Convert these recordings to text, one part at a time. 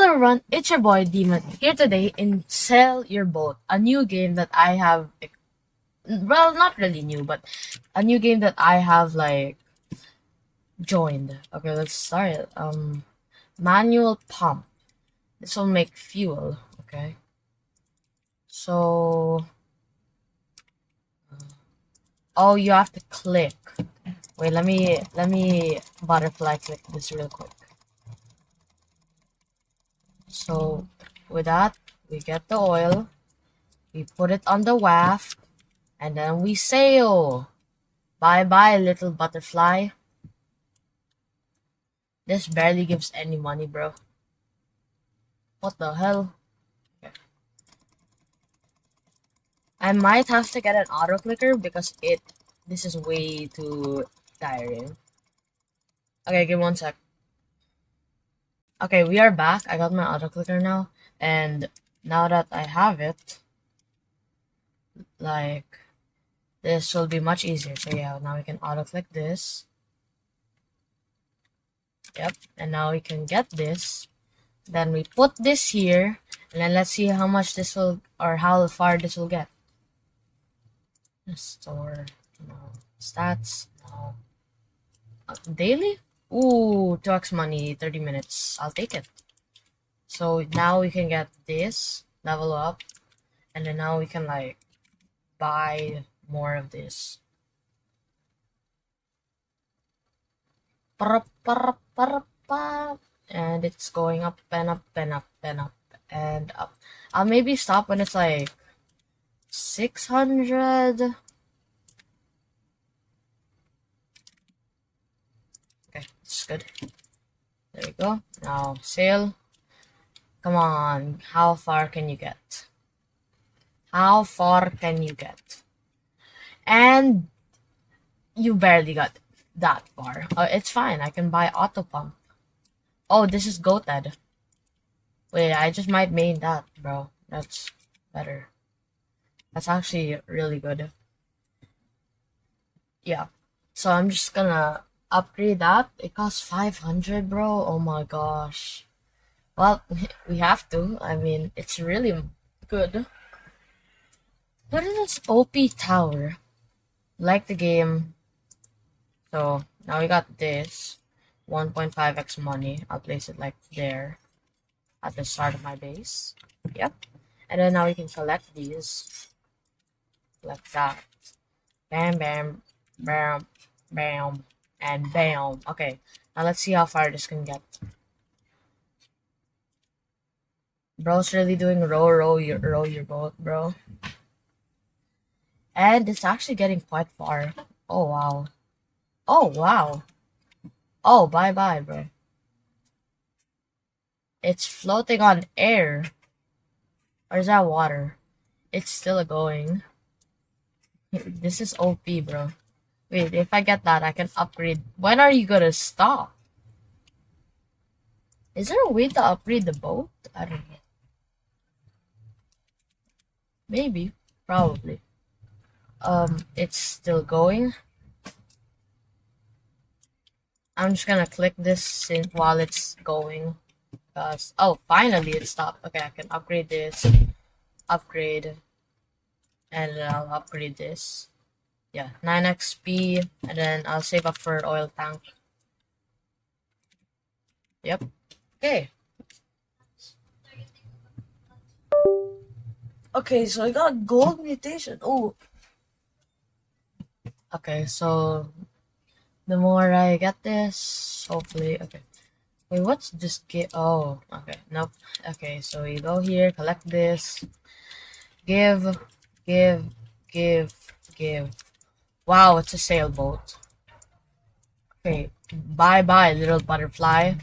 Hello everyone, it's your boy Demon here today in Sell Your Boat, a new game that I have, well, not really new, but a new game that I have joined. Okay, let's start. Manual pump. This will make fuel. Okay, so oh, you have to click. Wait, let me butterfly click this real quick. So with that, we get the oil, we put it on the waft, and then we sail. Bye bye, little butterfly. This barely gives any money, bro. What the hell? Okay. I might have to get an auto clicker because this is way too tiring. Okay, give 1 sec. Okay, we are back. I got my auto clicker now, and now that I have it, like, this will be much easier. So yeah, now we can auto click this. Yep, and now we can get this. Then we put this here, and then let's see how much this will, or how far this will get. Store, no. Stats, no. Daily? Ooh, 2x money, 30 minutes. I'll take it. So now we can get this, level up, and then now we can buy more of this. And it's going up and up and up and up and up. I'll maybe stop when it's 600. Okay, it's good. There we go. Now sail. Come on, how far can you get? How far can you get? And you barely got that far. It's fine. I can buy auto pump. Oh, this is goated. Wait, I just might main that, bro. That's better. That's actually really good. Yeah. So I'm just gonna upgrade that. It costs 500, bro. Oh my gosh. Well, we have to. I mean, it's really good. What is this OP tower? Like the game. So now we got this 1.5x money. I'll place it like there at the start of my base. Yep. And then now we can select these like that. Bam, bam, bam, bam, and bam. Okay. Now let's see how far this can get. Bro's really doing row your boat, bro. And it's actually getting quite far. Oh wow. Oh wow. Oh, bye bye, bro. It's floating on air. Or is that water? It's still going. This is OP, bro. Wait, if I get that, I can upgrade. When are you gonna stop? Is there a way to upgrade the boat? I don't know. Maybe. Probably. It's still going. I'm just gonna click this while it's going. Oh, finally it stopped. Okay, I can upgrade this. Upgrade. And then I'll upgrade this. Yeah, 9 XP. And then I'll save up for oil tank. Yep. Okay. Okay, so I got gold mutation. Oh. Okay, so the more I get this, hopefully. Okay. Wait, what's this get? Oh, okay. Nope. Okay, so we go here, collect this. Give, give, give, give. Wow, it's a sailboat. Okay, bye bye, little butterfly.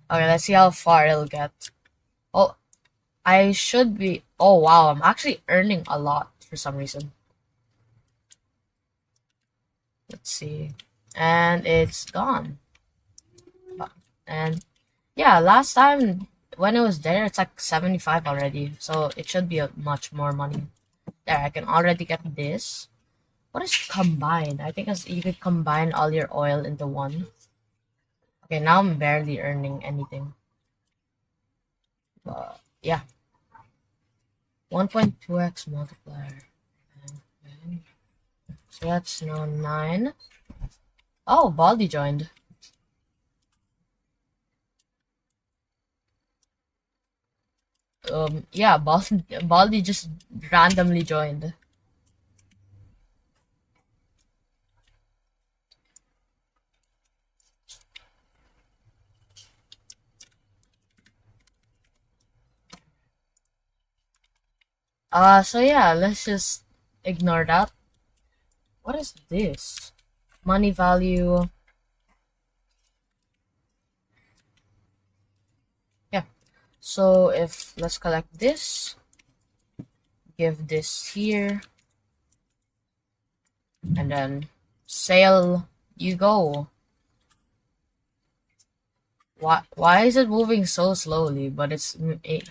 Okay, let's see how far it'll get. Oh, I should be. Oh, wow, I'm actually earning a lot for some reason. Let's see. And it's gone. And yeah, last time when it was there, it's like 75 already. So it should be much more money. There, I can already get this. What is combined? I think you could combine all your oil into one. Okay, now I'm barely earning anything. Yeah, 1.2x multiplier. Okay. So that's now 9. Oh, Baldi joined. Yeah, Baldi just randomly joined. So yeah, let's just ignore that. What is this? Money value. Yeah. So if let's collect this, give this here, and then sale you go. Why is it moving so slowly, but it's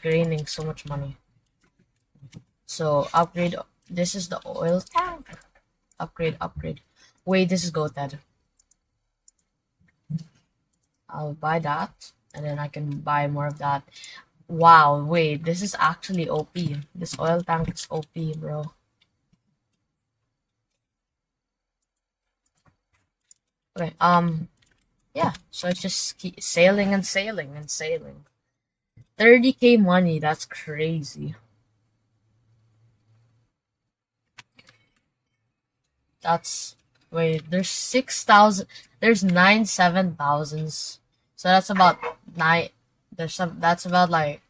gaining so much money? So upgrade. This is the oil tank. Upgrade. Wait, this is GoTed. I'll buy that, and then I can buy more of that. Wow, wait, this is actually OP. This oil tank is OP, bro. Okay, yeah, so it's just keep sailing and sailing and sailing. 30k money, that's crazy. That's wait, there's 6,000, there's 7,000s. So that's about that's about like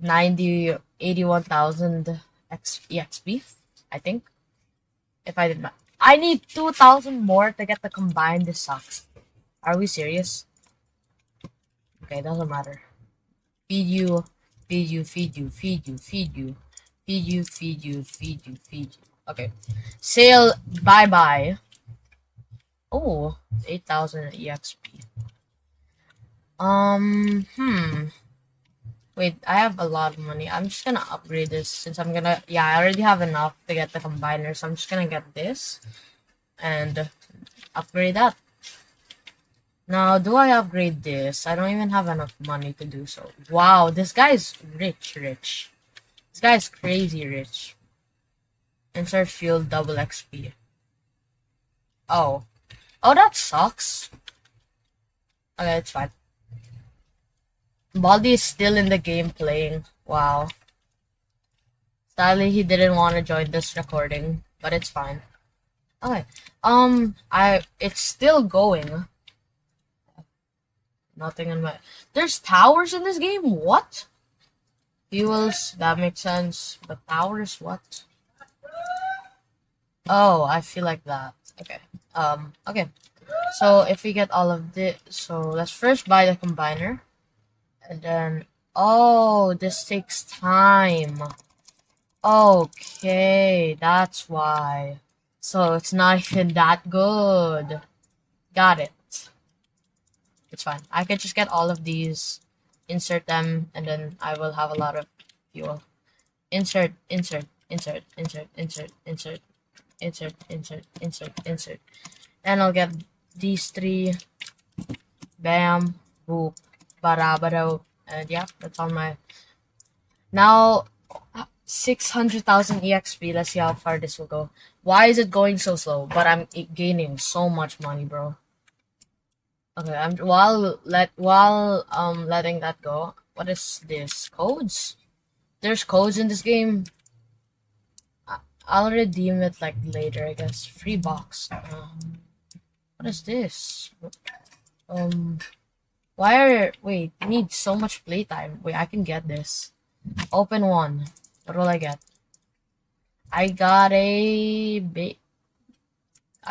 81,000 EXP, I think. If I did not, I need 2,000 more to get the combined. This sucks. Are we serious? Okay, doesn't matter. Feed you, feed you, feed you, feed you, feed you, feed you, feed you, feed you, feed you. Okay. Sale, bye bye. Oh, 8,000 EXP. Wait, I have a lot of money. I'm just gonna upgrade this since I'm gonna. Yeah, I already have enough to get the combiner, so I'm just gonna get this and upgrade that. Now, do I upgrade this? I don't even have enough money to do so. Wow, this guy's rich. This guy's crazy rich. Insert fuel double XP. Oh. Oh, that sucks. Okay, it's fine. Baldi is still in the game playing. Wow. Sadly, he didn't want to join this recording, but it's fine. Okay. It's still going. Nothing in my. There's towers in this game. What? Fuels. That makes sense. But towers. What? Oh, I feel like that. Okay. Okay. So if we get all of this, so let's first buy the combiner, and then oh, this takes time. Okay, that's why. So it's not even that good. Got it. It's fine. I can just get all of these, insert them, and then I will have a lot of fuel. Insert, insert, insert, insert, insert, insert, insert, insert, insert, insert. And I'll get these 3. Bam, boop, barabaro. And yeah, that's all my. Now, 600,000 EXP. Let's see how far this will go. Why is it going so slow? But I'm gaining so much money, bro. Okay, I'm letting that go. What is this? Codes? There's codes in this game. I'll redeem it like later, I guess. Free box. What is this? Wait, you need so much playtime. Wait, I can get this. Open one. What will I get? I got I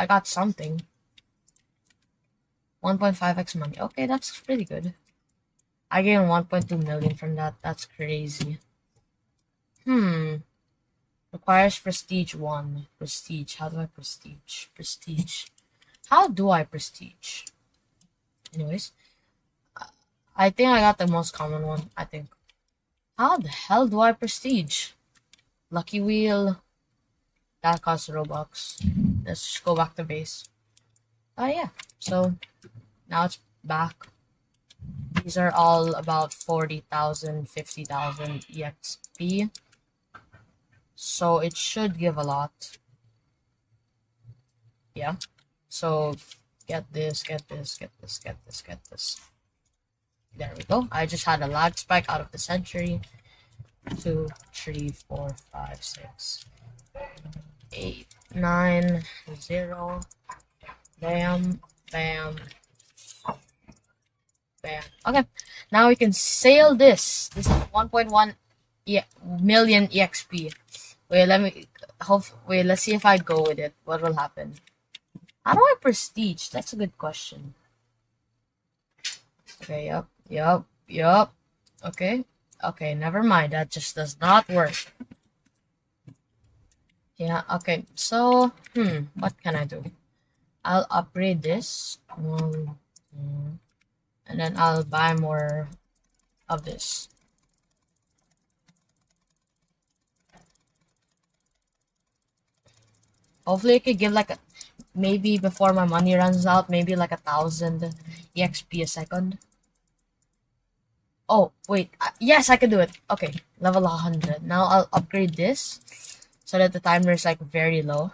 got something. 1.5x money. Okay, that's pretty good. I gained 1.2 million from that. That's crazy. Requires prestige 1. Prestige. How do I prestige? Prestige. How do I prestige? Anyways. I think I got the most common one. I think. How the hell do I prestige? Lucky wheel. That costs Robux. Let's just go back to base. Oh yeah. So now it's back. These are all about 40,000, 50,000 EXP. So it should give a lot. Yeah. So get this, get this, get this, get this, get this. There we go. I just had a lag spike out of the century. 2, 3, 4, 5, 6, 8, 9, 0. Bam, bam, bam. Okay, now we can sail this. This is 1.1 million EXP. Wait, let's see if I go with it. What will happen? How do I prestige? That's a good question. Okay, yep. Okay, never mind. That just does not work. Yeah, okay. So, what can I do? I'll upgrade this. And then I'll buy more of this. Hopefully I could give like maybe before my money runs out, maybe like 1,000 EXP a second. Oh, wait. Yes, I can do it. Okay, level 100. Now I'll upgrade this so that the timer is like very low.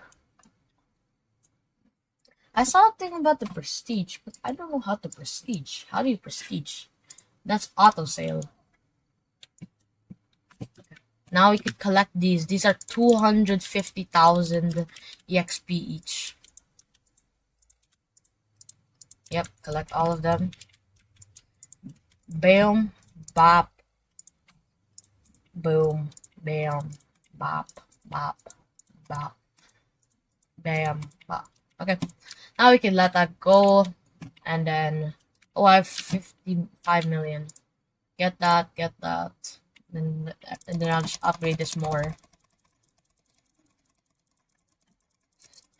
I saw a thing about the prestige, but I don't know how to prestige. How do you prestige? That's auto sale. Now we could collect these. These are 250,000 EXP each. Yep, collect all of them. Bam, bop, boom, bam, bop, bop, bop, bam, bop. Okay, now we can let that go. And then, oh, I have 55 million. Get that, get that. And then I'll just upgrade this more.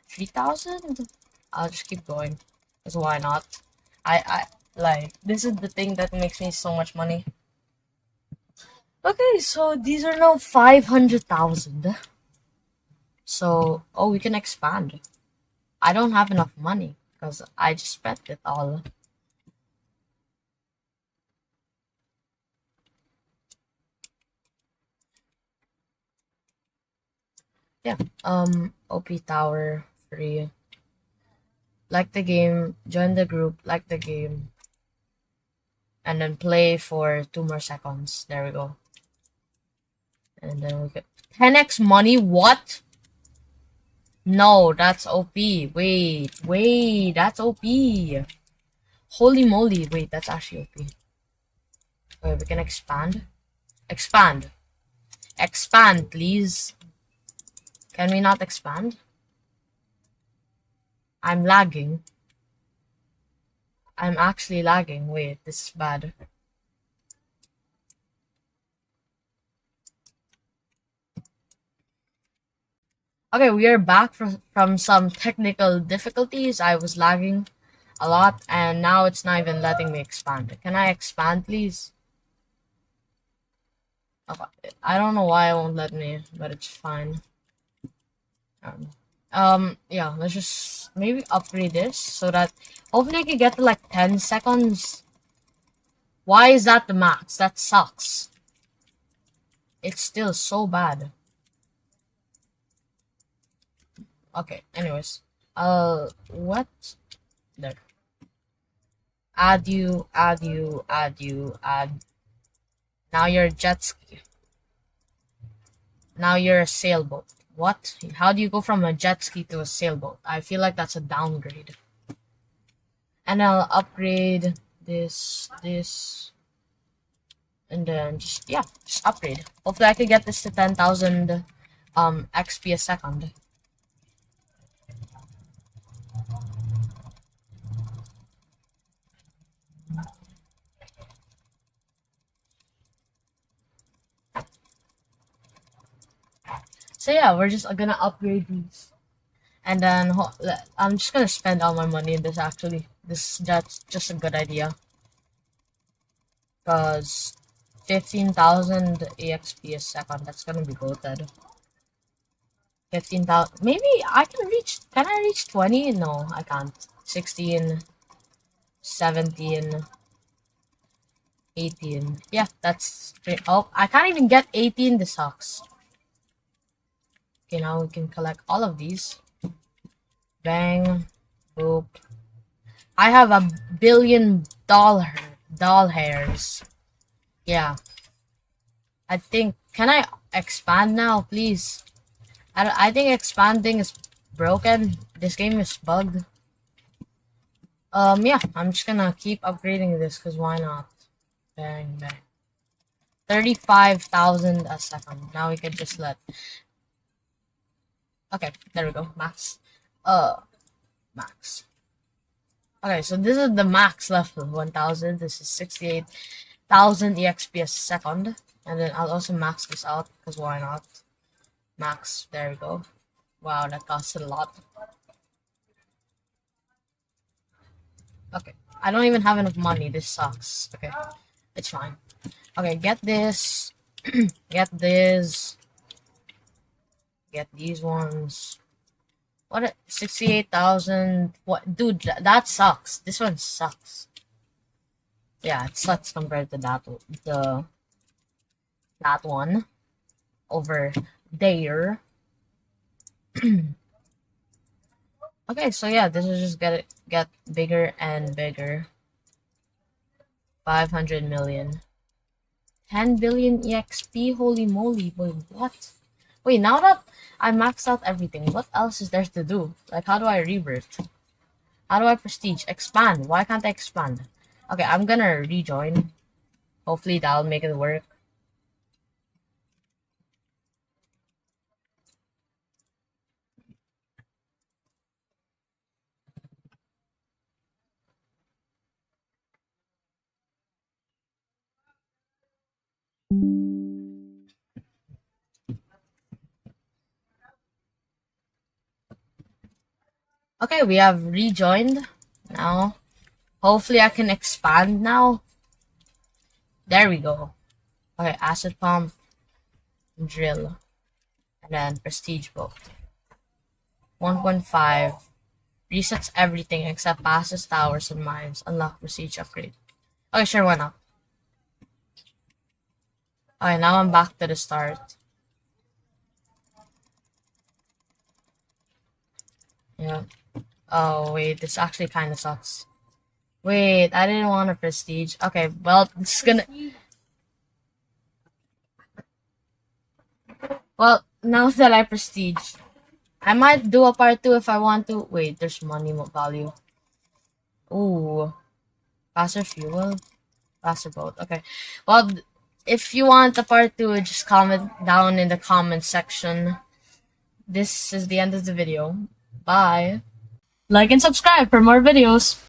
3,000? I'll just keep going. Because why not? I like, this is the thing that makes me so much money. Okay, so these are now 500,000. So, oh, we can expand. I don't have enough money because I just spent it all. Yeah, OP Tower, free. Like the game, join the group, like the game. And then play for 2 more seconds. There we go. And then we get 10x money. What? No, that's OP. Wait, that's OP. Holy moly. Wait, that's actually OP. Wait, we can expand. Expand, please. Can we not expand? I'm lagging. I'm actually lagging. Wait, this is bad. Okay, we are back from some technical difficulties. I was lagging a lot, and now it's not even letting me expand. Can I expand, please? Okay. I don't know why it won't let me, but it's fine. Yeah, let's just maybe upgrade this so that hopefully I can get to like 10 seconds. Why is that the max? That sucks. It's still so bad. Okay, anyways. What? There. Add you. Now you're a jet ski. Now you're a sailboat. What? How do you go from a jet ski to a sailboat? I feel like that's a downgrade. And I'll upgrade this, and then just upgrade. Hopefully I can get this to 10,000 XP a second. So yeah, we're just gonna upgrade these. And then I'm just gonna spend all my money in this actually. That's just a good idea. Because 15,000 EXP a second, that's gonna be goated. 15,000, maybe I can I reach 20? No, I can't. 16, 17, 18. Yeah, that's straight. Oh, I can't even get 18. This sucks. Okay, now we can collect all of these. Bang. Boop. I have $1 billion doll hairs. Yeah. I think. Can I expand now, please? I think expanding is broken. This game is bugged. Yeah, I'm just gonna keep upgrading this because why not? Bang, bang. 35,000 a second. Now we can just let. Okay, there we go. Max. Max. Okay, so this is the max level 1000. This is 68,000 EXP a second. And then I'll also max this out because why not? Max. There we go. Wow, that costs a lot. Okay, I don't even have enough money. This sucks. Okay, it's fine. Okay, get this. Get this. Get these ones. What? 68,000. What? Dude, that sucks. This one sucks. Yeah, it sucks compared to that one over there. Okay, so yeah, this is just get bigger and bigger. 500 million. 10 billion EXP? Holy moly, wait, what? Wait, now that I maxed out everything, what else is there to do? Like, how do I rebirth? How do I prestige? Expand. Why can't I expand? Okay, I'm gonna rejoin. Hopefully that'll make it work. Okay, we have rejoined now. Hopefully I can expand now. There we go. Okay, acid pump, drill, and then prestige boat. 1.5 resets everything except passes, towers, and mines. Unlock prestige upgrade. Okay, sure, why not? Okay, now I'm back to the start. Yeah. Oh, wait, this actually kind of sucks. Wait, I didn't want a prestige. Okay, well, it's gonna... Well, now that I prestige, I might do a part 2 if I want to. Wait, there's money value. Ooh. Faster fuel. Faster boat. Okay. Well, if you want a part 2, just comment down in the comment section. This is the end of the video. Bye. Like and subscribe for more videos.